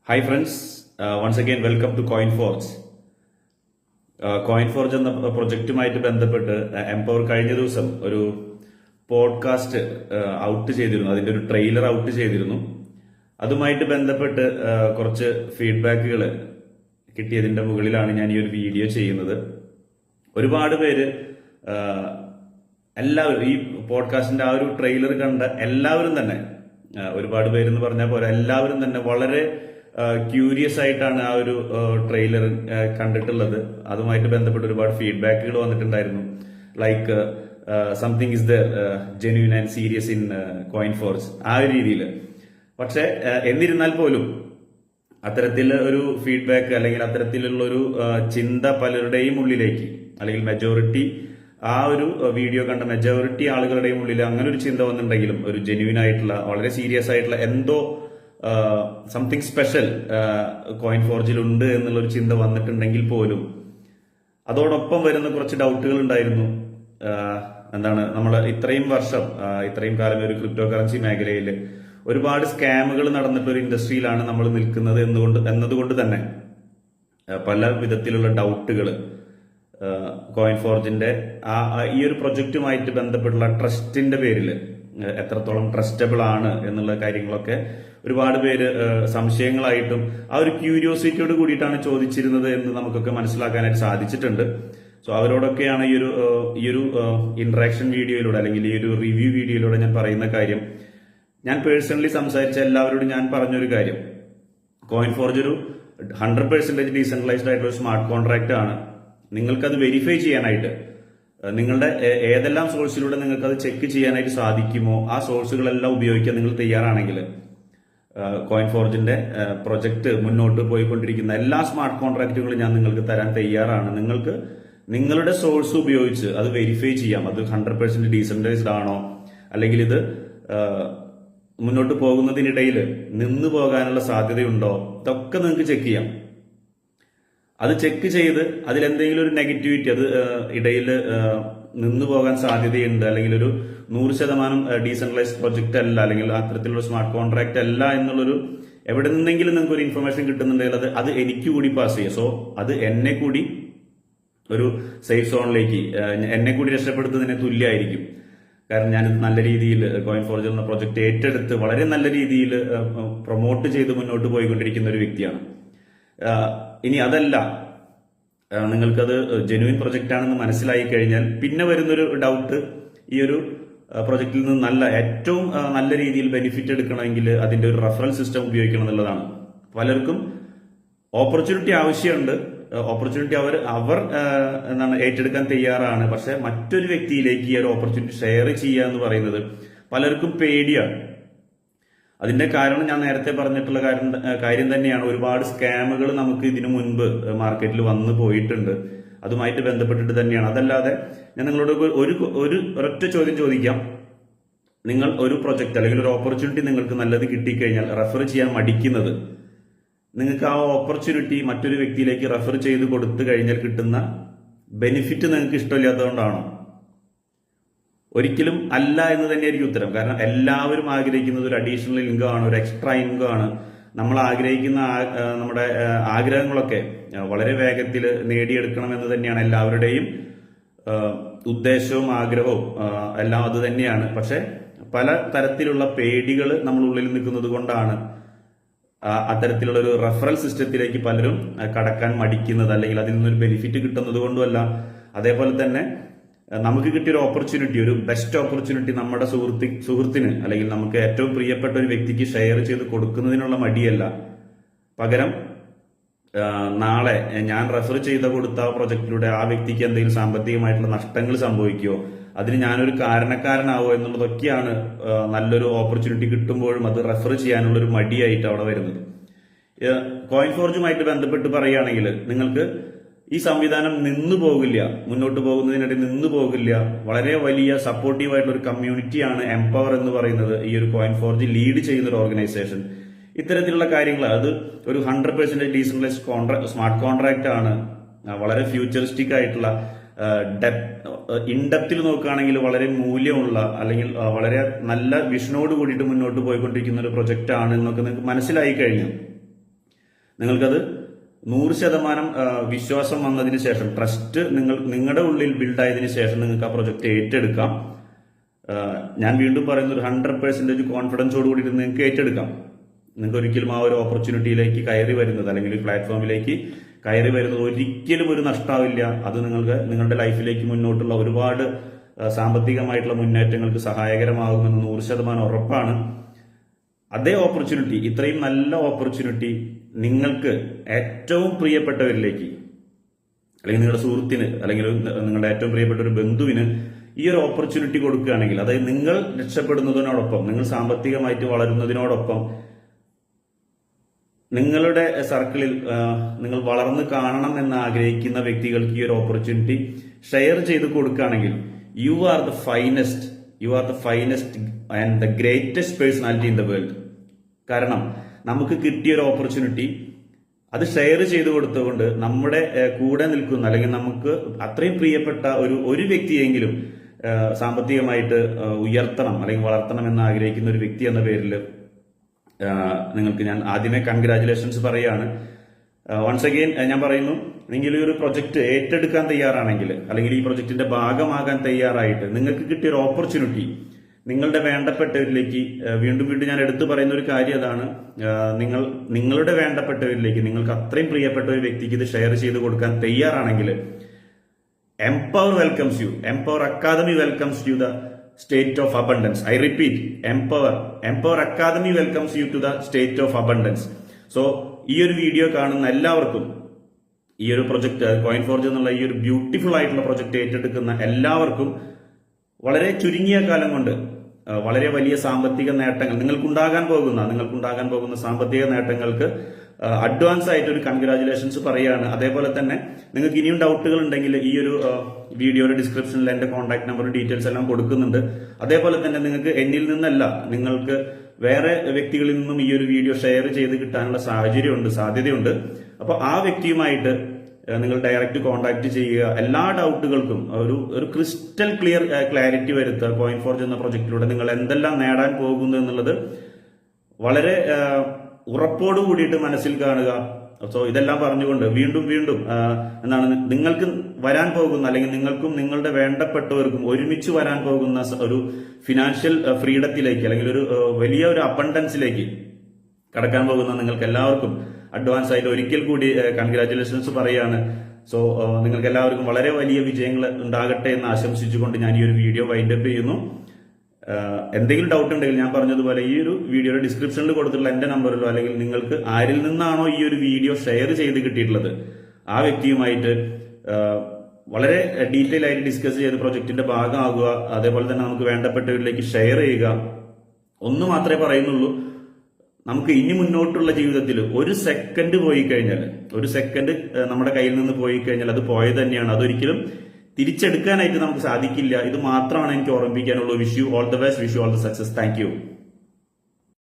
Hi friends, once again welcome to CoinForge. കോയിൻഫോർജ് എന്ന പ്രൊജക്റ്റുമായിട്ട് ബന്ധപ്പെട്ട് empower കഴിഞ്ഞ ദിവസം ഒരു പോഡ്കാസ്റ്റ് ഔട്ട് ചെയ്തിരുന്നു. അതിന്റെ ഒരു ട്രെയിലർ ഔട്ട് ചെയ്തിരുന്നു. അതുമായിട്ട് ബന്ധപ്പെട്ട് കുറച്ച് ഫീഡ്ബാക്കുകൾ കിട്ടിയതിന്റെ മുകളിലാണ് ഞാൻ ഈ ഒരു വീഡിയോ ചെയ്യുന്നത്. ഒരുപാട് പേര് എല്ലാവരും ഈ പോഡ്കാസ്റ്റിന്റെ ആ ഒരു ട്രെയിലർ കണ്ട എല്ലാവരും തന്നെ ഒരുപാട് പേരെന്ന് പറഞ്ഞാൽ പോലെ എല്ലാവരും തന്നെ വളരെ ക്യൂരിയസ് ആയിട്ടാണ് ആ ഒരു ട്രെയിലർ കണ്ടിട്ടുള്ളത്. അതുമായിട്ട് ബന്ധപ്പെട്ട് ഒരുപാട് ഫീഡ്ബാക്കുകൾ വന്നിട്ടുണ്ടായിരുന്നു. Like something is there genuine and serious in CoinForge, ആ ഒരു രീതിയിൽ. പക്ഷെ എന്നിരുന്നാൽ പോലും അത്തരത്തിൽ ഒരു ഫീഡ്ബാക്ക് അല്ലെങ്കിൽ അത്തരത്തിലുള്ള ഒരു ചിന്ത പലരുടെയും ഉള്ളിലേക്ക്, അല്ലെങ്കിൽ മെജോറിറ്റി ആ ഒരു വീഡിയോ കണ്ട മെജോറിറ്റി ആളുകളുടെയും ഉള്ളിൽ അങ്ങനെ ഒരു ചിന്ത വന്നിട്ടുണ്ടെങ്കിലും ഒരു ജെന്യൂൻ ആയിട്ടുള്ള വളരെ സീരിയസ് ആയിട്ടുള്ള എന്തോ സംതിങ് സ്പെഷ്യൽ കോയിൻഫോർജിൽ ഉണ്ട് എന്നുള്ളൊരു ചിന്ത വന്നിട്ടുണ്ടെങ്കിൽ പോലും അതോടൊപ്പം വരുന്ന കുറച്ച് ഡൗട്ടുകൾ ഉണ്ടായിരുന്നു. എന്താണ്, നമ്മൾ ഇത്രയും വർഷം ഇത്രയും കാലം ഒരു ക്രിപ്റ്റോ കറൻസി മേഖലയിൽ ഒരുപാട് സ്കാമുകൾ നടന്നിട്ട് ഒരു ഇൻഡസ്ട്രിയിലാണ് നമ്മൾ നിൽക്കുന്നത് എന്നതുകൊണ്ട് തന്നെ പല വിധത്തിലുള്ള ഡൗട്ടുകൾ കോയിൻഫോർജിന്റെ ഈ ഒരു പ്രൊജക്റ്റുമായിട്ട് ബന്ധപ്പെട്ടുള്ള ട്രസ്റ്റിന്റെ പേരിൽ എത്രത്തോളം ട്രസ്റ്റബിൾ ആണ് എന്നുള്ള കാര്യങ്ങളൊക്കെ ഒരുപാട് പേര് സംശയങ്ങളായിട്ടും ആ ഒരു ക്യൂരിയോസിറ്റിയോട് കൂടിയിട്ടാണ് ചോദിച്ചിരുന്നത് എന്ന് നമുക്കൊക്കെ മനസ്സിലാക്കാനായിട്ട് സാധിച്ചിട്ടുണ്ട്. സോ അവരോടൊക്കെയാണ് ഈ ഒരു ഇന്ററാക്ഷൻ വീഡിയോയിലൂടെ അല്ലെങ്കിൽ ഈ ഒരു റിവ്യൂ വീഡിയോയിലൂടെ ഞാൻ പറയുന്ന കാര്യം. ഞാൻ പേഴ്സണലി സംസാരിച്ച എല്ലാവരോടും ഞാൻ പറഞ്ഞൊരു കാര്യം, കോയിൻഫോർജ് ഒരു 100% ഡീസെൻട്രലൈസ്ഡ് ആയിട്ടുള്ള ഒരു സ്മാർട്ട് കോൺട്രാക്ട് ആണ്. നിങ്ങൾക്കത് വെരിഫൈ ചെയ്യാനായിട്ട് നിങ്ങളുടെ ഏതെല്ലാം സോഴ്സിലൂടെ നിങ്ങൾക്ക് അത് ചെക്ക് ചെയ്യാനായിട്ട് സാധിക്കുമോ ആ സോഴ്സുകളെല്ലാം ഉപയോഗിക്കാൻ നിങ്ങൾ തയ്യാറാണെങ്കിൽ കോയിൻഫോർജിന്റെ പ്രൊജക്ട് മുന്നോട്ട് പോയിക്കൊണ്ടിരിക്കുന്ന എല്ലാ സ്മാർട്ട് കോൺട്രാക്റ്റുകളും ഞാൻ നിങ്ങൾക്ക് തരാൻ തയ്യാറാണ്. നിങ്ങൾക്ക് നിങ്ങളുടെ സോഴ്സ് ഉപയോഗിച്ച് അത് വെരിഫൈ ചെയ്യാം. അത് 100% ഡീസെൻട്രലൈസ്ഡ് ആണോ, അല്ലെങ്കിൽ ഇത് മുന്നോട്ട് പോകുന്നതിനിടയിൽ നിന്നു പോകാനുള്ള സാധ്യതയുണ്ടോ, ഇതൊക്കെ നിങ്ങൾക്ക് ചെക്ക് ചെയ്യാം. അത് ചെക്ക് ചെയ്ത് അതിലെന്തെങ്കിലും ഒരു നെഗറ്റിവിറ്റി, അത് ഇടയിൽ നിന്നു പോകാൻ സാധ്യതയുണ്ട്, അല്ലെങ്കിൽ ഒരു 100% ഡീസെൻട്രലൈസ്ഡ് പ്രൊജക്ട് അല്ല, അല്ലെങ്കിൽ അത്തരത്തിലുള്ള സ്മാർട്ട് കോൺട്രാക്ട് അല്ല എന്നുള്ളൊരു എവിടെ നിന്നെങ്കിലും നിങ്ങൾക്ക് ഒരു ഇൻഫർമേഷൻ കിട്ടുന്നുണ്ടെങ്കിൽ അത് എനിക്ക് കൂടി പാസ് ചെയ്യുക. സോ അത് എന്നെ കൂടി ഒരു സേഫ് സോണിലേക്ക്, എന്നെ കൂടി രക്ഷപ്പെടുത്തുന്നതിന് തുല്യമായിരിക്കും. കാരണം ഞാനിത് നല്ല രീതിയിൽ കോയിൻഫോർജ് എന്ന പ്രൊജക്ട് ഏറ്റെടുത്ത് വളരെ നല്ല രീതിയിൽ പ്രൊമോട്ട് ചെയ്ത് മുന്നോട്ട് പോയിക്കൊണ്ടിരിക്കുന്ന ഒരു വ്യക്തിയാണ്. ഇനി അതല്ല, നിങ്ങൾക്കത് ജെന്യൂൻ പ്രൊജക്റ്റ് ആണെന്ന് മനസ്സിലായി കഴിഞ്ഞാൽ പിന്നെ വരുന്നൊരു ഡൗട്ട്, ഈ ഒരു പ്രൊജക്റ്റിൽ നിന്ന് ഏറ്റവും നല്ല രീതിയിൽ ബെനിഫിറ്റ് എടുക്കണമെങ്കിൽ അതിന്റെ ഒരു റഫറൽ സിസ്റ്റം ഉപയോഗിക്കണം എന്നുള്ളതാണ്. പലർക്കും ഓപ്പർച്യൂണിറ്റി ആവശ്യമുണ്ട്, ഓപ്പർച്യൂണിറ്റി അവർ എന്താണ് ഏറ്റെടുക്കാൻ തയ്യാറാണ്. പക്ഷെ മറ്റൊരു വ്യക്തിയിലേക്ക് ഈ ഒരു ഓപ്പർച്യൂണിറ്റി ഷെയർ ചെയ്യുക എന്ന് പറയുന്നത് പലർക്കും പേടിയാണ്. അതിന്റെ കാരണം ഞാൻ നേരത്തെ പറഞ്ഞിട്ടുള്ള കാര്യം തന്നെയാണ്. ഒരുപാട് സ്കാമുകൾ നമുക്ക് ഇതിനു മുൻപ് മാർക്കറ്റിൽ വന്നു പോയിട്ടുണ്ട്. അതുമായിട്ട് ബന്ധപ്പെട്ടിട്ട് തന്നെയാണ്. അതല്ലാതെ ഞാൻ നിങ്ങളോട് ഒരൊറ്റ ചോദ്യം ചോദിക്കാം. നിങ്ങൾ ഒരു പ്രൊജക്ട് അല്ലെങ്കിൽ ഒരു ഓപ്പർച്യൂണിറ്റി നിങ്ങൾക്ക് നല്ലത് കിട്ടിക്കഴിഞ്ഞാൽ റെഫർ ചെയ്യാൻ മടിക്കുന്നത്, നിങ്ങൾക്ക് ആ ഓപ്പർച്യൂണിറ്റി മറ്റൊരു വ്യക്തിയിലേക്ക് റെഫർ ചെയ്ത് കൊടുത്തു കഴിഞ്ഞാൽ കിട്ടുന്ന ബെനിഫിറ്റ് നിങ്ങൾക്ക് ഇഷ്ടമില്ലാത്തതുകൊണ്ടാണോ? ഒരിക്കലും അല്ല എന്ന് തന്നെയായിരിക്കും ഉത്തരം. കാരണം എല്ലാവരും ആഗ്രഹിക്കുന്നത് ഒരു അഡീഷണൽ ഇൻകം ആണ്, ഒരു എക്സ്ട്രാ ഇൻകം ആണ്. നമ്മൾ ആഗ്രഹിക്കുന്ന നമ്മുടെ ആഗ്രഹങ്ങളൊക്കെ വളരെ വേഗത്തിൽ നേടിയെടുക്കണം എന്ന് തന്നെയാണ് എല്ലാവരുടെയും ഉദ്ദേശവും ആഗ്രഹവും എല്ലാം അത് തന്നെയാണ്. പക്ഷെ പല തരത്തിലുള്ള പേടികൾ നമ്മളുള്ളിൽ നിൽക്കുന്നത് കൊണ്ടാണ് അത്തരത്തിലുള്ള ഒരു റെഫറൽ സിസ്റ്റത്തിലേക്ക് പലരും കടക്കാൻ മടിക്കുന്നത്, അല്ലെങ്കിൽ അതിൽ നിന്നൊരു ബെനിഫിറ്റ് കിട്ടുന്നത് കൊണ്ടുമല്ല. അതേപോലെ തന്നെ നമുക്ക് കിട്ടിയൊരു ഓപ്പർച്യൂണിറ്റി, ഒരു ബെസ്റ്റ് ഓപ്പർച്യൂണിറ്റി നമ്മുടെ സുഹൃത്തിന് അല്ലെങ്കിൽ നമുക്ക് ഏറ്റവും പ്രിയപ്പെട്ട ഒരു വ്യക്തിക്ക് ഷെയർ ചെയ്ത് കൊടുക്കുന്നതിനുള്ള മടിയല്ല. പകരം നാളെ ഞാൻ റെഫർ ചെയ്ത് കൊടുത്ത പ്രൊജക്റ്റിലൂടെ ആ വ്യക്തിക്ക് എന്തെങ്കിലും സാമ്പത്തികമായിട്ടുള്ള നഷ്ടങ്ങൾ സംഭവിക്കുകയോ അതിന് ഞാനൊരു കാരണക്കാരനാവോ എന്നുള്ളതൊക്കെയാണ് നല്ലൊരു ഓപ്പർച്യൂണിറ്റി കിട്ടുമ്പോഴും അത് റെഫർ ചെയ്യാനുള്ളൊരു മടിയായിട്ട് അവിടെ വരുന്നത്. കോയിൻഫോർജുമായിട്ട് ബന്ധപ്പെട്ട് പറയുകയാണെങ്കിൽ നിങ്ങൾക്ക് ഈ സംവിധാനം നിന്നു പോകില്ല, മുന്നോട്ട് പോകുന്നതിനിടെ നിന്നു പോകില്ല. വളരെ വലിയ സപ്പോർട്ടീവായിട്ടുള്ള ഒരു കമ്മ്യൂണിറ്റിയാണ് എംപവർ എന്ന് പറയുന്നത്, ഈ ഒരു കോയിൻഫോർജ് ലീഡ് ചെയ്യുന്ന ഒരു ഓർഗനൈസേഷൻ. ഇത്തരത്തിലുള്ള കാര്യങ്ങൾ, അത് ഒരു 100% ഡീസെൻട്രലൈസ്ഡ് സ്മാർട്ട് കോൺട്രാക്ട് ആണ്. വളരെ ഫ്യൂച്ചറിസ്റ്റിക് ആയിട്ടുള്ള ഇൻഡെപ്തിൽ നോക്കുകയാണെങ്കിൽ വളരെ മൂല്യമുള്ള, അല്ലെങ്കിൽ വളരെ നല്ല വിഷനോട് കൂടിയിട്ട് മുന്നോട്ട് പോയിക്കൊണ്ടിരിക്കുന്ന ഒരു പ്രൊജക്റ്റ് ആണ് എന്നൊക്കെ നിങ്ങൾക്ക് മനസ്സിലായി കഴിഞ്ഞു. നിങ്ങൾക്കത് 100% വിശ്വാസം വന്നതിന് ശേഷം, ട്രസ്റ്റ് നിങ്ങളുടെ ഉള്ളിൽ ബിൽഡായതിനു ശേഷം നിങ്ങൾക്ക് ആ പ്രൊജക്ട് ഏറ്റെടുക്കാം. ഞാൻ വീണ്ടും പറയുന്നത് 100% കോൺഫിഡൻസോട് കൂടിയിട്ട് നിങ്ങൾക്ക് ഏറ്റെടുക്കാം. നിങ്ങൾക്ക് ഒരിക്കലും ആ ഒരു ഓപ്പർച്യൂണിറ്റിയിലേക്ക് കയറി വരുന്നത്, അല്ലെങ്കിൽ പ്ലാറ്റ്ഫോമിലേക്ക് കയറി വരുന്നത് ഒരിക്കലും ഒരു നഷ്ടമാവില്ല. അത് നിങ്ങളുടെ ലൈഫിലേക്ക് മുന്നോട്ടുള്ള ഒരുപാട് സാമ്പത്തികമായിട്ടുള്ള മുന്നേറ്റങ്ങൾക്ക് സഹായകരമാകുമെന്ന് 100% ഉറപ്പാണ്. അതേ ഓപ്പർച്യൂണിറ്റി, ഇത്രയും നല്ല ഓപ്പർച്യൂണിറ്റി നിങ്ങൾക്ക് ഏറ്റവും പ്രിയപ്പെട്ടവരിലേക്ക്, അല്ലെങ്കിൽ നിങ്ങളുടെ സുഹൃത്തിന്, അല്ലെങ്കിൽ നിങ്ങളുടെ ഏറ്റവും പ്രിയപ്പെട്ട ഒരു ബന്ധുവിന് ഈ ഒരു ഓപ്പർച്യൂണിറ്റി കൊടുക്കുകയാണെങ്കിൽ, അതായത് നിങ്ങൾ രക്ഷപ്പെടുന്നതിനോടൊപ്പം, നിങ്ങൾ സാമ്പത്തികമായിട്ട് വളരുന്നതിനോടൊപ്പം നിങ്ങളുടെ സർക്കിളിൽ നിങ്ങൾ വളർന്ന് കാണണം എന്ന് ആഗ്രഹിക്കുന്ന വ്യക്തികൾക്ക് ഈ ഒരു ഓപ്പർച്യൂണിറ്റി ഷെയർ ചെയ്ത് കൊടുക്കുകയാണെങ്കിൽ, you are the finest and the greatest personality in the world. കാരണം നമുക്ക് കിട്ടിയ ഒരു ഓപ്പർച്യൂണിറ്റി അത് ഷെയർ ചെയ്ത് കൊടുത്തുകൊണ്ട് നമ്മുടെ കൂടെ നിൽക്കുന്ന, അല്ലെങ്കിൽ നമുക്ക് അത്രയും പ്രിയപ്പെട്ട ഒരു വ്യക്തിയെങ്കിലും സാമ്പത്തികമായിട്ട് ഉയർത്തണം അല്ലെങ്കിൽ വളർത്തണം എന്ന് ആഗ്രഹിക്കുന്ന ഒരു വ്യക്തി എന്ന പേരിൽ നിങ്ങൾക്ക് ഞാൻ ആദ്യമേ കൺഗ്രാറ്റുലേഷൻസ് പറയാണ്. വൺസ് അഗെയിൻ ഞാൻ പറയുന്നു, നിങ്ങൾ ഈ ഒരു പ്രൊജക്ട് ഏറ്റെടുക്കാൻ തയ്യാറാണെങ്കിൽ, അല്ലെങ്കിൽ ഈ പ്രൊജക്ടിന്റെ ഭാഗമാകാൻ തയ്യാറായിട്ട് നിങ്ങൾക്ക് കിട്ടിയ ഒരു ഓപ്പർച്യൂണിറ്റി നിങ്ങളുടെ വേണ്ടപ്പെട്ടവരിലേക്ക്, വീണ്ടും ഞാൻ എടുത്തു പറയുന്ന ഒരു കാര്യം അതാണ്, നിങ്ങളുടെ വേണ്ടപ്പെട്ടവരിലേക്ക്, നിങ്ങൾക്ക് അത്രയും പ്രിയപ്പെട്ട ഒരു വ്യക്തിക്ക് ഇത് ഷെയർ ചെയ്ത് കൊടുക്കാൻ തയ്യാറാണെങ്കിൽ, Empower welcomes you. Empower Academy welcomes you the state of abundance. I repeat, Empower Academy welcomes you to the state of abundance. So ഈ ഒരു വീഡിയോ കാണുന്ന എല്ലാവർക്കും, ഈ ഒരു പ്രൊജക്ട് കോയിൻ ഫോർജ് എന്നുള്ള ഈ ഒരു ബ്യൂട്ടിഫുൾ ആയിട്ടുള്ള പ്രൊജക്ട് ഏറ്റെടുക്കുന്ന എല്ലാവർക്കും വളരെ ചുരുങ്ങിയ കാലം കൊണ്ട് വളരെ വലിയ സാമ്പത്തിക നേട്ടങ്ങൾ നിങ്ങൾക്കുണ്ടാകാൻ പോകുന്ന സാമ്പത്തിക നേട്ടങ്ങൾക്ക് അഡ്വാൻസ് ആയിട്ട് ഒരു കൺഗ്രാറ്റുലേഷൻസ് പറയുകയാണ്. അതേപോലെ തന്നെ നിങ്ങൾക്ക് ഇനിയും ഡൗട്ടുകൾ ഉണ്ടെങ്കിൽ ഈ ഒരു വീഡിയോയുടെ ഡിസ്ക്രിപ്ഷനിൽ എന്റെ കോൺടാക്ട് നമ്പർ, ഡീറ്റെയിൽസ് എല്ലാം കൊടുക്കുന്നുണ്ട്. അതേപോലെ തന്നെ നിങ്ങൾക്ക് എന്നിൽ നിന്നല്ല, നിങ്ങൾക്ക് വേറെ വ്യക്തികളിൽ നിന്നും ഈ ഒരു വീഡിയോ ഷെയർ ചെയ്ത് കിട്ടാനുള്ള സാധ്യതയുണ്ട്. അപ്പോൾ ആ വ്യക്തിയുമായിട്ട് നിങ്ങൾ ഡയറക്റ്റ് കോൺടാക്ട് ചെയ്യുക. എല്ലാ ഡൗട്ടുകൾക്കും ഒരു ക്രിസ്റ്റൽ ക്ലാരിറ്റി വരുത്തുക. കോയിൻ ഫോർജ് എന്ന പ്രൊജക്റ്റിലൂടെ നിങ്ങൾ എന്തെല്ലാം നേടാൻ പോകുന്നു എന്നുള്ളത് വളരെ ഉറപ്പോട് കൂടിയിട്ട് മനസ്സിൽ കാണുക. സോ ഇതെല്ലാം പറഞ്ഞുകൊണ്ട് വീണ്ടും എന്താണ് നിങ്ങൾക്ക് വരാൻ പോകുന്ന, അല്ലെങ്കിൽ നിങ്ങൾക്കും നിങ്ങളുടെ വേണ്ടപ്പെട്ടവർക്കും ഒരുമിച്ച് വരാൻ പോകുന്ന ഒരു ഫിനാൻഷ്യൽ ഫ്രീഡത്തിലേക്ക്, അല്ലെങ്കിൽ ഒരു വലിയ ഒരു അബണ്ടൻസിലേക്ക് കടക്കാൻ പോകുന്ന നിങ്ങൾക്ക് എല്ലാവർക്കും അഡ്വാൻസ് ആയിട്ട് ഒരിക്കൽ കൂടി കൺഗ്രാറ്റുലേഷൻസ് പറയാണ്. സോ നിങ്ങൾക്ക് എല്ലാവർക്കും വളരെ വലിയ വിജയങ്ങൾ ഉണ്ടാകട്ടെ എന്ന് ആശംസിച്ചുകൊണ്ട് ഞാൻ ഈ ഒരു വീഡിയോ വൈൻഡപ്പ് ചെയ്യുന്നു. എന്തെങ്കിലും ഡൗട്ട് ഉണ്ടെങ്കിൽ ഞാൻ പറഞ്ഞതുപോലെ ഈ ഒരു വീഡിയോയുടെ ഡിസ്ക്രിപ്ഷനിൽ കൊടുത്തിട്ടുള്ള എന്റെ നമ്പറിലോ, അല്ലെങ്കിൽ നിങ്ങൾക്ക് ആരിൽ നിന്നാണോ ഈ ഒരു വീഡിയോ ഷെയർ ചെയ്ത് കിട്ടിയിട്ടുള്ളത് ആ വ്യക്തിയുമായിട്ട് വളരെ ഡീറ്റെയിൽ ആയിട്ട് ഡിസ്കസ് ചെയ്ത് പ്രൊജക്ടിന്റെ ഭാഗമാകുക. അതേപോലെ തന്നെ നമുക്ക് വേണ്ടപ്പെട്ടവരിലേക്ക് ഷെയർ ചെയ്യുക. ഒന്ന് മാത്രമേ പറയുന്നുള്ളൂ, നമുക്ക് ഇനി മുന്നോട്ടുള്ള ജീവിതത്തിൽ ഒരു സെക്കൻഡ് നമ്മുടെ കയ്യിൽ നിന്ന് പോയി കഴിഞ്ഞാൽ അത് പോയത് തന്നെയാണ്. അതൊരിക്കലും തിരിച്ചെടുക്കാനായിട്ട് നമുക്ക് സാധിക്കില്ല. ഇത് മാത്രമാണ് എനിക്ക് ഓർമ്മിപ്പിക്കാനുള്ളൂ. Wish you all the best, wish you all the success. Thank U.